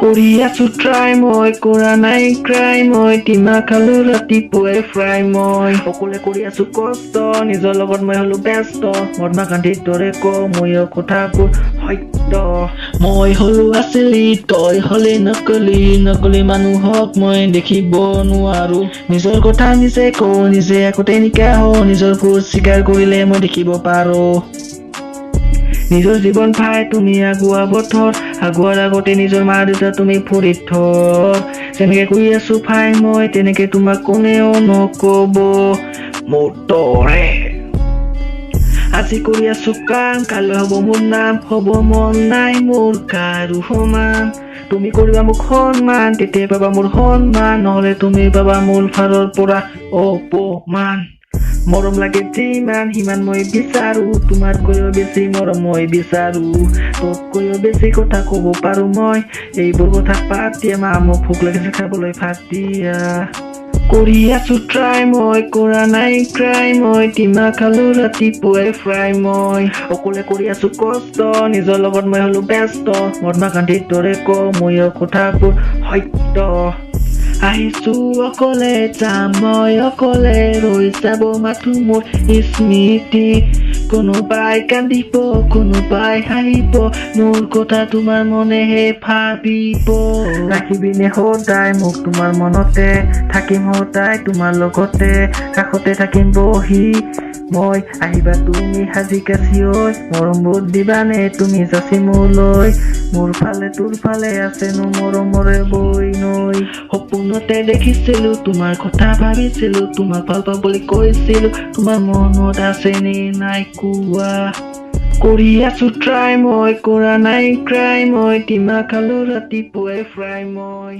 কৰি আছো ট্ৰাই মই কৰা নাই ক্ৰাই মই টিমা খালো ৰাতিপুৱাই ফ্ৰাই মই অকলে কৰি আছো কষ্ট নিজৰ লগত মই হলো ব্যস্ত মহাত্মা গান্ধীৰ দৰে ময়ো কথাবোৰ সত্য মই হলো আচলি তই হলে নকলি মানুহক মই দেখিব নোৱাৰো নিজৰ কথা নিজে কওঁ নিজে আগতে নিকা হওঁ নিজৰ ভুল স্বীকাৰ কৰিলে মই দেখিব পাৰো নিজৰ জীৱন ভাই তুমি আগুৱা বথৰ আগুৱাৰ আগতে নিজৰ মা দেউতা তুমি ভৰিত ধৰ যেনেকে কৰি আছো ভাই মই তেনেকে তোমাক কোনেও নকব মোৰ দৰে আজি কৰি আছো কাম কাইলৈ হ'ব মোৰ নাম হ'ব মন নাই মোৰ কাৰো সমান তুমি কৰিবা মোক সন্মান তেতিয়া পাবা মোৰ সন্মান নহলে তুমি পাবা মোৰ ফালৰ পৰা অপমান মৰম লাগে যিমান সিমান মই বিচাৰো তোমাতকৈও বেছি মৰম মই বিচাৰো তোতকৈও বেছি কথা কব পাৰো মই এইবোৰ কথা পাত দিয়া মা মোক ভোক লাগিছে খাবলৈ ভাত দিয়া কৰি আছো ট্ৰাই মই কৰা নাই ক্ৰাই মই টিমা খালো ৰাতিপুৱাই ফ্ৰাই মই অকলে কৰি আছো কষ্ট নিজৰ লগত মই হলো ব্যস্ত মহাত্মা গান্ধীৰ দৰে ময়ো কথাবোৰ সত্য আহিছো অকলে যাম মই অকলে ৰৈ যাব মাথো মোৰ স্মৃতি কোনোবাই কান্দিব কোনোবাই হাঁহিব মোৰ কথা তোমাৰ মনেহে ভাবিব ৰাখিবিনে সদায় মোক তোমাৰ মনতে থাকিম সদায় তোমাৰ লগতে কাষতে থাকিম বহি মই আহিবা তুমি সাজি কাচি ঐ মৰমবোৰ দিবানে তুমি যাচি মোলৈ মোৰ ফালে তোৰ ফালে আছেনো মৰমৰে বৈ নৈ সপোনতে দেখিছিলো তোমাৰ কথা ভাবিছিলো তোমাক ভাল পাওঁ বুলি কৈছিলো তোমাৰ মনত আছে নে নাই কোৱা কৰি আছো ট্ৰাই মই কৰা নাই ক্ৰাই মই টিমা খালো ৰাতিপুৱাই ফ্ৰাই মই